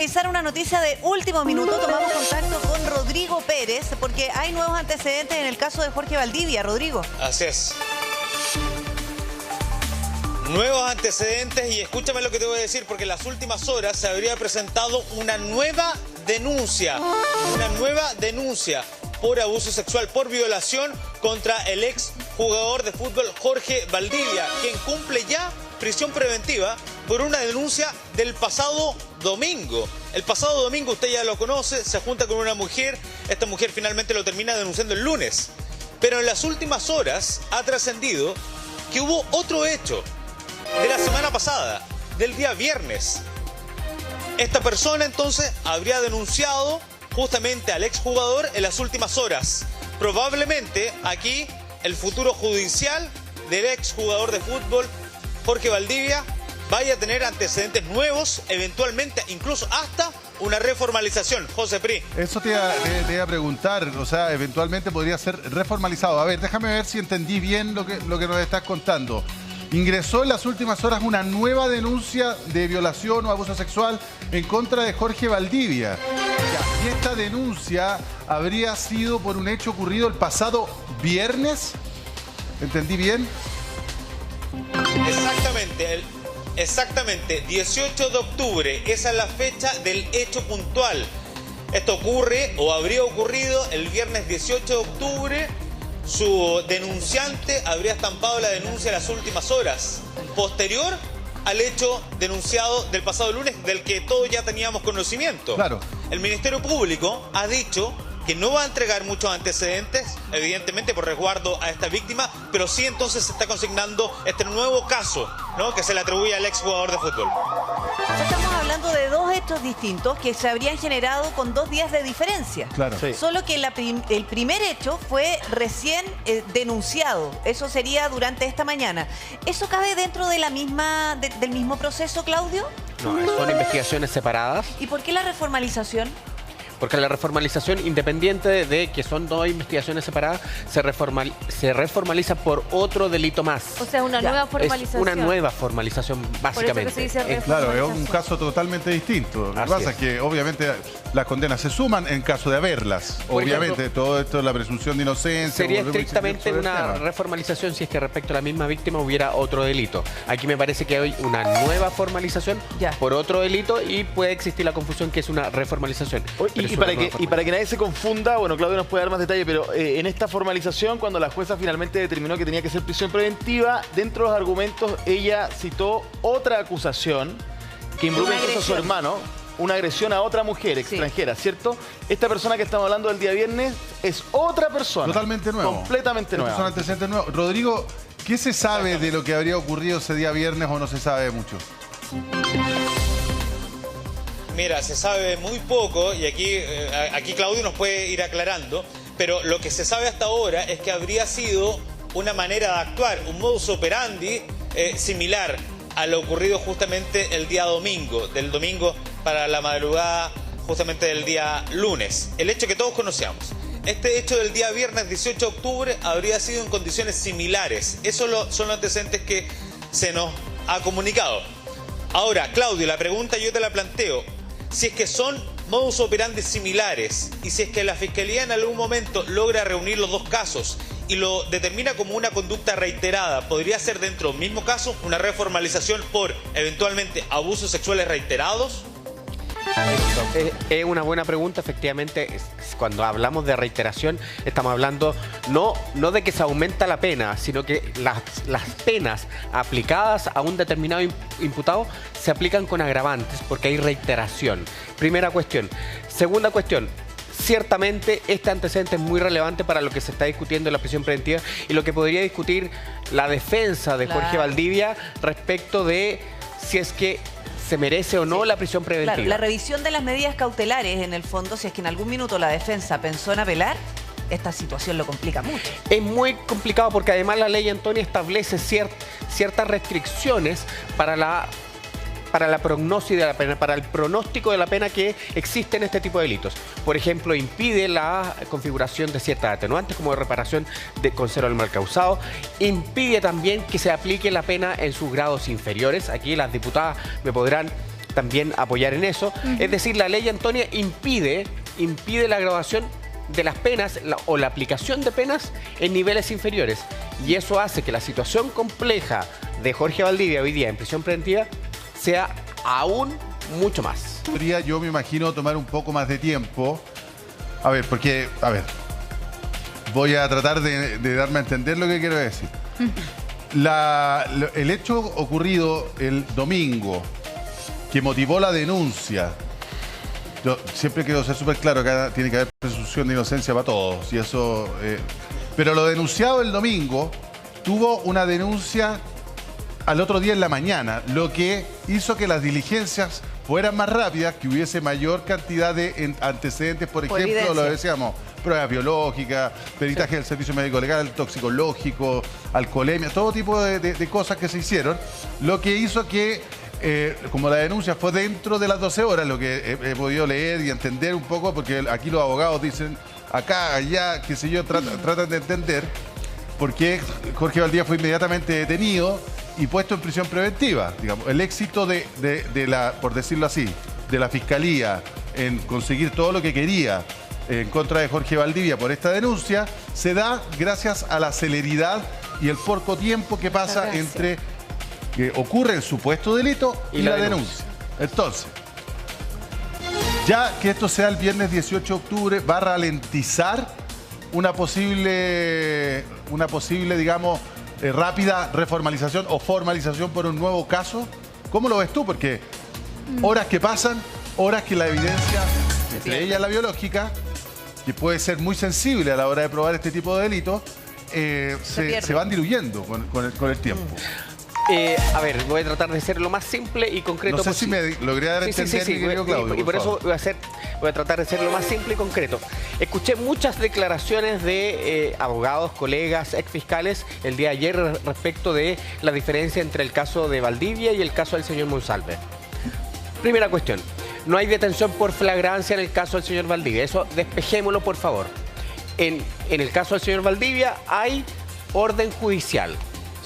Revisar una noticia de último minuto, tomamos contacto con Rodrigo Pérez porque hay nuevos antecedentes en el caso de Jorge Valdivia. Rodrigo. Así es. Nuevos antecedentes y escúchame lo que te voy a decir porque en las últimas horas se habría presentado una nueva denuncia por abuso sexual, por violación contra el ex jugador de fútbol Jorge Valdivia, quien cumple ya prisión preventiva por una denuncia del pasado domingo. El pasado domingo, usted ya lo conoce, se junta con una mujer, esta mujer finalmente lo termina denunciando el lunes. Pero en las últimas horas ha trascendido que hubo otro hecho de la semana pasada, del día viernes. Esta persona entonces habría denunciado justamente al exjugador en las últimas horas. Probablemente aquí el futuro judicial del exjugador de fútbol Jorge Valdivia vaya a tener antecedentes nuevos, eventualmente incluso hasta una reformalización. José Pri. Eso te iba a preguntar, o sea, eventualmente podría ser reformalizado. A ver, déjame ver si entendí bien lo que nos estás contando. Ingresó en las últimas horas una nueva denuncia de violación o abuso sexual en contra de Jorge Valdivia. Y esta denuncia habría sido por un hecho ocurrido el pasado viernes. ¿Entendí bien? Exactamente, 18 de octubre, esa es la fecha del hecho puntual. Esto ocurre o habría ocurrido el viernes 18 de octubre. Su denunciante habría estampado la denuncia en las últimas horas, posterior al hecho denunciado del pasado lunes, del que todos ya teníamos conocimiento. Claro. El Ministerio Público ha dicho que no va a entregar muchos antecedentes, evidentemente por resguardo a esta víctima, pero sí entonces se está consignando este nuevo caso, ¿no?, que se le atribuye al exjugador de fútbol. Ya estamos hablando de dos hechos distintos que se habrían generado con 2 días de diferencia. Claro. Sí. Solo que el primer hecho fue recién denunciado. Eso sería durante esta mañana. ¿Eso cabe dentro de la del mismo proceso, Claudio? No, son investigaciones separadas. ¿Y por qué la reformalización? Porque la reformalización, independiente de que son 2 investigaciones separadas, se reformaliza por otro delito más. O sea, una nueva formalización. Es una nueva formalización, básicamente. Por eso que se dice Claro, es un caso totalmente distinto. Lo que pasa es que obviamente las condenas se suman en caso de haberlas. Por Obviamente ejemplo, todo esto es la presunción de inocencia. Sería volvemos a estrictamente insistir sobre el una tema. reformalización si es que respecto a la misma víctima hubiera otro delito. Aquí me parece que hay una nueva formalización por otro delito y puede existir la confusión que es una reformalización. Y para que nadie se confunda, bueno, Claudio nos puede dar más detalle, pero en esta formalización, cuando la jueza finalmente determinó que tenía que ser prisión preventiva, dentro de los argumentos ella citó otra acusación que involucra incluso a su hermano, una agresión a otra mujer extranjera, ¿cierto? Esta persona que estamos hablando del día viernes es otra persona. Totalmente nuevo. Completamente nueva. Son antecedentes nuevos. Rodrigo, ¿qué se sabe de lo que habría ocurrido ese día viernes o no se sabe mucho? Mira, se sabe muy poco y aquí Claudio nos puede ir aclarando, pero lo que se sabe hasta ahora es que habría sido una manera de actuar, un modus operandi similar a lo ocurrido justamente el día domingo, del domingo para la madrugada justamente del día lunes. El hecho que todos conocíamos. Este hecho del día viernes 18 de octubre habría sido en condiciones similares. Esos son los antecedentes que se nos ha comunicado. Ahora, Claudio, la pregunta yo te la planteo. Si es que son modus operandi similares y si es que la Fiscalía en algún momento logra reunir los dos casos y lo determina como una conducta reiterada, ¿podría ser dentro del mismo caso una reformalización por eventualmente abusos sexuales reiterados? Es una buena pregunta, efectivamente. Cuando hablamos de reiteración, estamos hablando no de que se aumenta la pena, sino que las penas aplicadas a un determinado imputado se aplican con agravantes porque hay reiteración. Primera cuestión. Segunda cuestión. Ciertamente este antecedente es muy relevante para lo que se está discutiendo en la prisión preventiva y lo que podría discutir la defensa de Jorge Valdivia respecto de si es que se merece o no la prisión preventiva. Claro, la revisión de las medidas cautelares, en el fondo, si es que en algún minuto la defensa pensó en apelar, esta situación lo complica mucho. Es muy complicado porque además la ley, Antonio, establece ciertas restricciones para la prognosis de la pena, para el pronóstico de la pena que existe en este tipo de delitos. Por ejemplo, impide la configuración de ciertas atenuantes como de reparación con cero al mal causado, impide también que se aplique la pena en sus grados inferiores. Aquí las diputadas me podrán también apoyar en eso. Es decir, la ley Antonia impide la graduación de las penas o la aplicación de penas en niveles inferiores. Y eso hace que la situación compleja de Jorge Valdivia hoy día en prisión preventiva sea aún mucho más. Yo me imagino tomar un poco más de tiempo. A ver, voy a tratar de darme a entender lo que quiero decir. El hecho ocurrido el domingo, que motivó la denuncia, yo siempre quiero ser súper claro que acá tiene que haber presunción de inocencia para todos. Y eso, pero lo denunciado el domingo tuvo una denuncia al otro día en la mañana, lo que hizo que las diligencias fueran más rápidas, que hubiese mayor cantidad de antecedentes, por ejemplo, evidencia. lo decíamos, pruebas biológicas, peritaje del servicio médico legal, toxicológico, alcoholemia, todo tipo de cosas que se hicieron, lo que hizo que, como la denuncia fue dentro de las 12 horas, lo que he podido leer y entender un poco, porque aquí los abogados dicen acá, allá, qué sé yo, tratan de entender por qué Jorge Valdivia fue inmediatamente detenido y puesto en prisión preventiva. Digamos, el éxito de la, por decirlo así, de la Fiscalía en conseguir todo lo que quería en contra de Jorge Valdivia por esta denuncia se da gracias a la celeridad y el poco tiempo que pasa entre que ocurre el supuesto delito y la denuncia. Entonces, ya que esto sea el viernes 18 de octubre, va a ralentizar una posible, digamos, rápida reformalización o formalización por un nuevo caso. ¿Cómo lo ves tú? Porque horas que pasan, horas que la evidencia, entre ellas la biológica, que puede ser muy sensible a la hora de probar este tipo de delitos, se van diluyendo con el tiempo. A ver, voy a tratar de ser lo más simple y concreto posible. No sé si me logré dar a entender, mi querido Claudio. Y por eso voy a tratar de ser lo más simple y concreto. Escuché muchas declaraciones de abogados, colegas, exfiscales el día de ayer respecto de la diferencia entre el caso de Valdivia y el caso del señor Monsalve. Primera cuestión, no hay detención por flagrancia en el caso del señor Valdivia. Eso despejémoslo, por favor. En el caso del señor Valdivia hay orden judicial.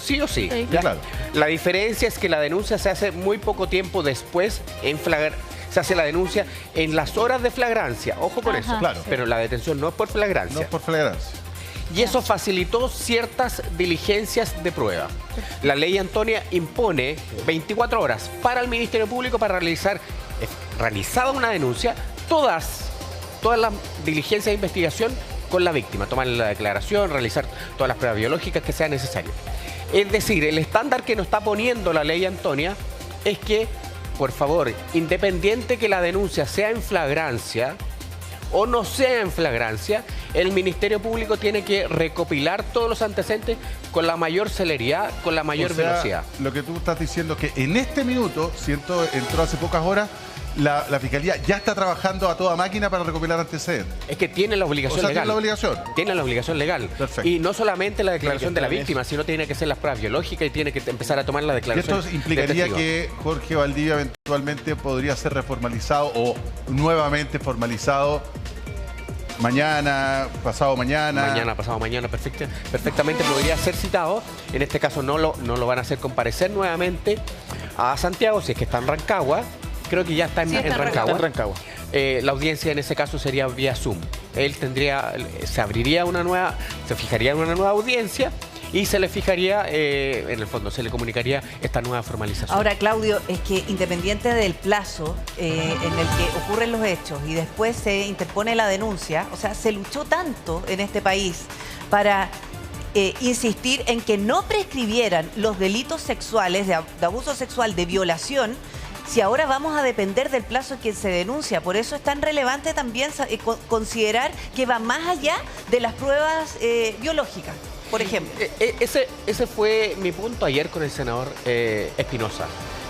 Sí o sí. Sí. Claro. La diferencia es que la denuncia se hace muy poco tiempo después, se hace la denuncia en las horas de flagrancia. Ojo con eso. Claro. Pero la detención no es por flagrancia. No es por flagrancia. Y eso facilitó ciertas diligencias de prueba. La ley Antonia impone 24 horas para el Ministerio Público para realizada una denuncia, todas las diligencias de investigación con la víctima, tomar la declaración, realizar todas las pruebas biológicas que sean necesarias. Es decir, el estándar que nos está poniendo la ley Antonia es que, por favor, independiente que la denuncia sea en flagrancia o no sea en flagrancia, el Ministerio Público tiene que recopilar todos los antecedentes con la mayor celeridad, con la mayor velocidad. Lo que tú estás diciendo es que en este minuto, entró hace pocas horas, la Fiscalía ya está trabajando a toda máquina para recopilar antecedentes. Es que tiene la obligación legal. Tiene la obligación. Tiene la obligación legal. Perfecto. Y no solamente la declaración de la víctima, sino tiene que ser las pruebas biológicas y tiene que empezar a tomar la Y declaración. esto implicaría que Jorge Valdivia eventualmente podría ser reformalizado o nuevamente formalizado mañana, pasado mañana. Mañana, pasado mañana, perfectamente podría ser citado. En este caso no lo van a hacer comparecer nuevamente a Santiago, si es que está en Rancagua. Creo que ya está en Rancagua. Está en Rancagua. La audiencia en ese caso sería vía Zoom. Él se fijaría una nueva audiencia y se le fijaría, en el fondo, se le comunicaría esta nueva formalización. Ahora, Claudio, es que independiente del plazo en el que ocurren los hechos y después se interpone la denuncia, o sea, se luchó tanto en este país para insistir en que no prescribieran los delitos sexuales, de abuso sexual, de violación, si ahora vamos a depender del plazo en que se denuncia. Por eso es tan relevante también considerar que va más allá de las pruebas biológicas, por ejemplo. Ese fue mi punto ayer con el senador Espinosa,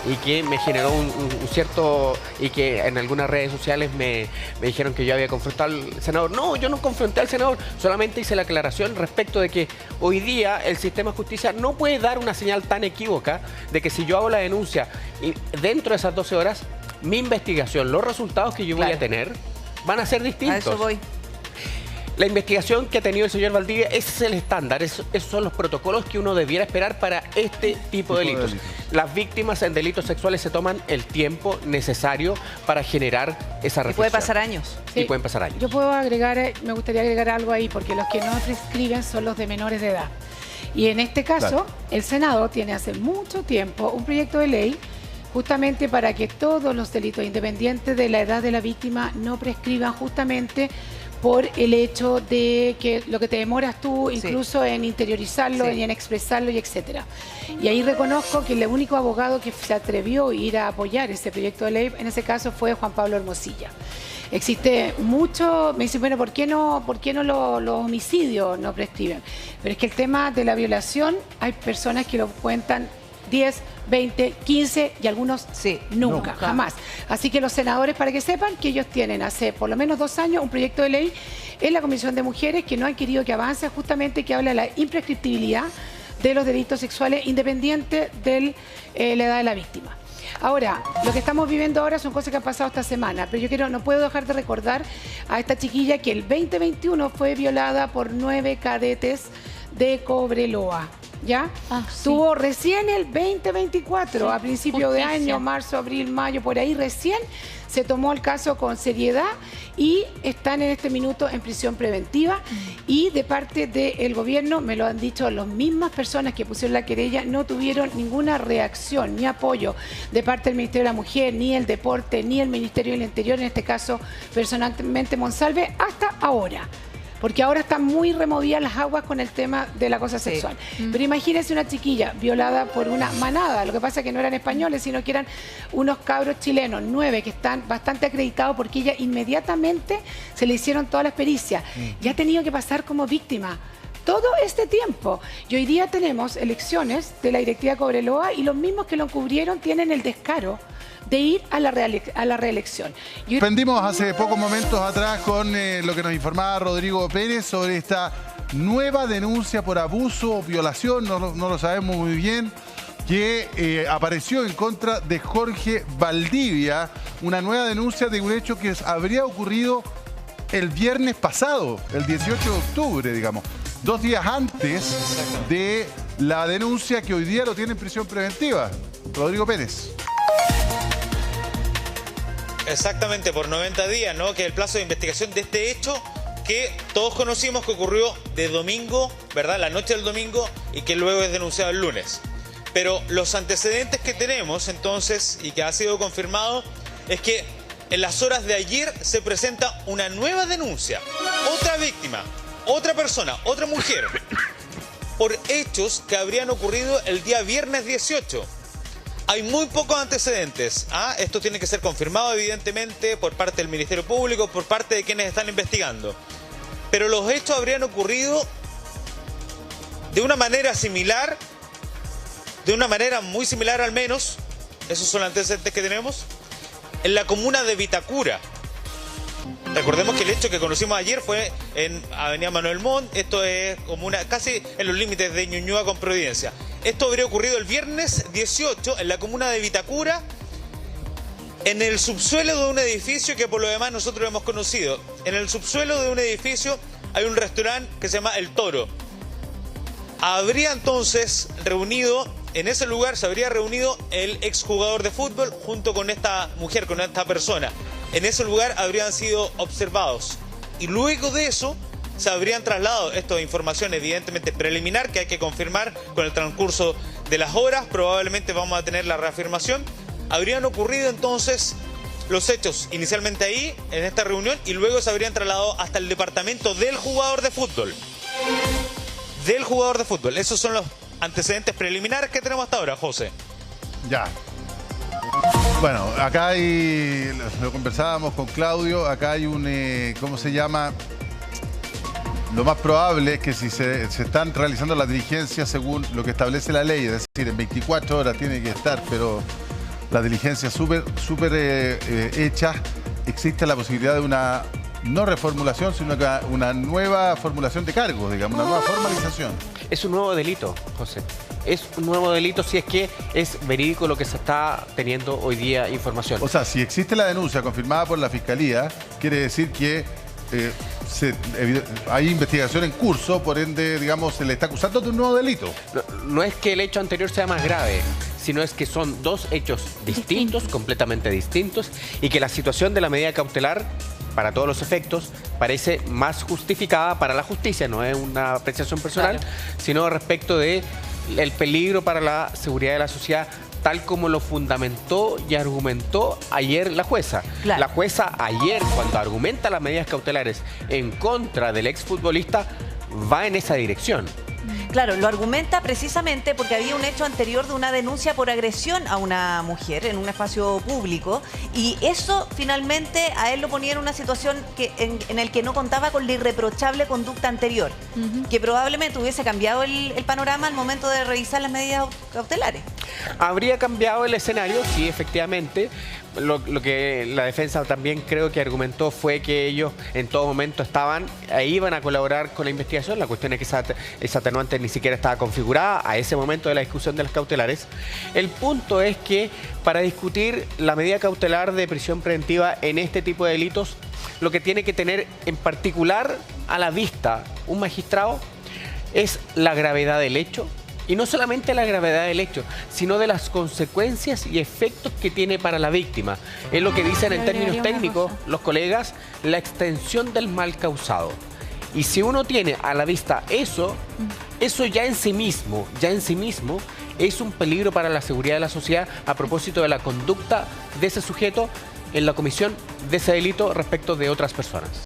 y que me generó un cierto... y que en algunas redes sociales me dijeron que yo había confrontado al senador. No, yo no confronté al senador, solamente hice la aclaración respecto de que hoy día el sistema de justicia no puede dar una señal tan equívoca de que si yo hago la denuncia y dentro de esas 12 horas, mi investigación, los resultados que yo voy a tener van a ser distintos. A eso voy. La investigación que ha tenido el señor Valdivia, ese es el estándar, esos son los protocolos que uno debiera esperar para este tipo de delitos. Las víctimas en delitos sexuales se toman el tiempo necesario para generar esa reflexión. Y puede pasar años. Sí. Y pueden pasar años. Yo puedo agregar, me gustaría agregar algo ahí, porque los que no prescriben son los de menores de edad. Y en este caso, el Senado tiene hace mucho tiempo un proyecto de ley justamente para que todos los delitos, independientes de la edad de la víctima, no prescriban justamente por el hecho de que lo que te demoras tú incluso en interiorizarlo y en expresarlo y etcétera. Y ahí reconozco que el único abogado que se atrevió a ir a apoyar ese proyecto de ley, en ese caso fue Juan Pablo Hermosilla. Existe mucho, me dicen, bueno, ¿por qué no los homicidios no prescriben? Pero es que el tema de la violación, hay personas que lo cuentan 10, 20, 15 y algunos nunca, jamás. Así que los senadores, para que sepan que ellos tienen hace por lo menos 2 años un proyecto de ley en la Comisión de Mujeres que no han querido que avance, justamente que habla de la imprescriptibilidad de los delitos sexuales independiente de la edad de la víctima. Ahora, lo que estamos viviendo ahora son cosas que han pasado esta semana, pero yo no puedo dejar de recordar a esta chiquilla que el 2021 fue violada por 9 cadetes de Cobreloa. ¿Ya? Tuvo recién el 2024, a principio de año, marzo, abril, mayo, por ahí recién se tomó el caso con seriedad y están en este minuto en prisión preventiva. Y de parte del gobierno, me lo han dicho las mismas personas que pusieron la querella, no tuvieron ninguna reacción ni apoyo de parte del Ministerio de la Mujer, ni el Deporte, ni el Ministerio del Interior, en este caso personalmente Monsalve, hasta ahora. Porque ahora están muy removidas las aguas con el tema de la cosa sexual. Pero imagínense una chiquilla violada por una manada. Lo que pasa es que no eran españoles, sino que eran unos cabros chilenos, 9, que están bastante acreditados porque ella inmediatamente se le hicieron todas las pericias. Y ha tenido que pasar como víctima todo este tiempo. Y hoy día tenemos elecciones de la directiva Cobreloa y los mismos que lo encubrieron tienen el descaro de ir a la reelección. Aprendimos hace pocos momentos atrás con lo que nos informaba Rodrigo Pérez sobre esta nueva denuncia por abuso o violación, no lo sabemos muy bien, que apareció en contra de Jorge Valdivia, una nueva denuncia de un hecho que habría ocurrido el viernes pasado, el 18 de octubre, digamos, 2 días antes de la denuncia que hoy día lo tiene en prisión preventiva. Rodrigo Pérez. Exactamente, por 90 días, ¿no? Que es el plazo de investigación de este hecho que todos conocimos que ocurrió de domingo, ¿verdad? La noche del domingo y que luego es denunciado el lunes. Pero los antecedentes que tenemos entonces y que ha sido confirmado es que en las horas de ayer se presenta una nueva denuncia. Otra víctima, otra persona, otra mujer, por hechos que habrían ocurrido el día viernes 18. Hay muy pocos antecedentes. Esto tiene que ser confirmado, evidentemente, por parte del Ministerio Público, por parte de quienes están investigando. Pero los hechos habrían ocurrido de una manera similar, de una manera muy similar al menos, esos son los antecedentes que tenemos, en la comuna de Vitacura. Recordemos que el hecho que conocimos ayer fue en Avenida Manuel Montt, esto es casi en los límites de Ñuñoa con Providencia. Esto habría ocurrido el viernes 18 en la comuna de Vitacura, en el subsuelo de un edificio que por lo demás nosotros hemos conocido. En el subsuelo de un edificio hay un restaurante que se llama El Toro. Habría entonces reunido, en ese lugar se habría reunido el exjugador de fútbol junto con esta mujer, con esta persona. En ese lugar habrían sido observados y luego de eso se habrían trasladado, esto es información evidentemente preliminar que hay que confirmar con el transcurso de las horas, probablemente vamos a tener la reafirmación, habrían ocurrido entonces los hechos inicialmente ahí, en esta reunión, y luego se habrían trasladado hasta el departamento del jugador de fútbol. Del jugador de fútbol. Esos son los antecedentes preliminares que tenemos hasta ahora, José. Ya. Bueno, acá hay, lo conversábamos con Claudio, acá hay un, ¿cómo se llama? Lo más probable es que si se están realizando las diligencias según lo que establece la ley, es decir, en 24 horas tiene que estar, pero las diligencias súper hechas, existe la posibilidad de una no reformulación, sino una nueva formulación de cargos, digamos, una nueva formalización. Es un nuevo delito, José. Es un nuevo delito si es que es verídico lo que se está teniendo hoy día información. O sea, si existe la denuncia confirmada por la Fiscalía, quiere decir que hay investigación en curso, por ende, digamos, se le está acusando de un nuevo delito. No es que el hecho anterior sea más grave, sino es que son dos hechos distintos, completamente distintos, y que la situación de la medida cautelar, para todos los efectos, parece más justificada para la justicia. No es una apreciación personal, sino respecto de el peligro para la seguridad de la sociedad, tal como lo fundamentó y argumentó ayer la jueza. Claro. La jueza ayer, cuando argumenta las medidas cautelares en contra del exfutbolista, va en esa dirección. Claro, lo argumenta precisamente porque había un hecho anterior de una denuncia por agresión a una mujer en un espacio público, y eso finalmente a él lo ponía en una situación en el que no contaba con la irreprochable conducta anterior, que probablemente hubiese cambiado el panorama al momento de revisar las medidas cautelares. Habría cambiado el escenario, sí, efectivamente. Lo que la defensa también creo que argumentó fue que ellos en todo momento iban a colaborar con la investigación. La cuestión es que esa atenuante ni siquiera estaba configurada a ese momento de la discusión de las cautelares. El punto es que para discutir la medida cautelar de prisión preventiva en este tipo de delitos, lo que tiene que tener en particular a la vista un magistrado es la gravedad del hecho. Y no solamente la gravedad del hecho, sino de las consecuencias y efectos que tiene para la víctima. Es lo que dicen en términos técnicos los colegas, la extensión del mal causado. Y si uno tiene a la vista eso ya en sí mismo es un peligro para la seguridad de la sociedad a propósito de la conducta de ese sujeto en la comisión de ese delito respecto de otras personas.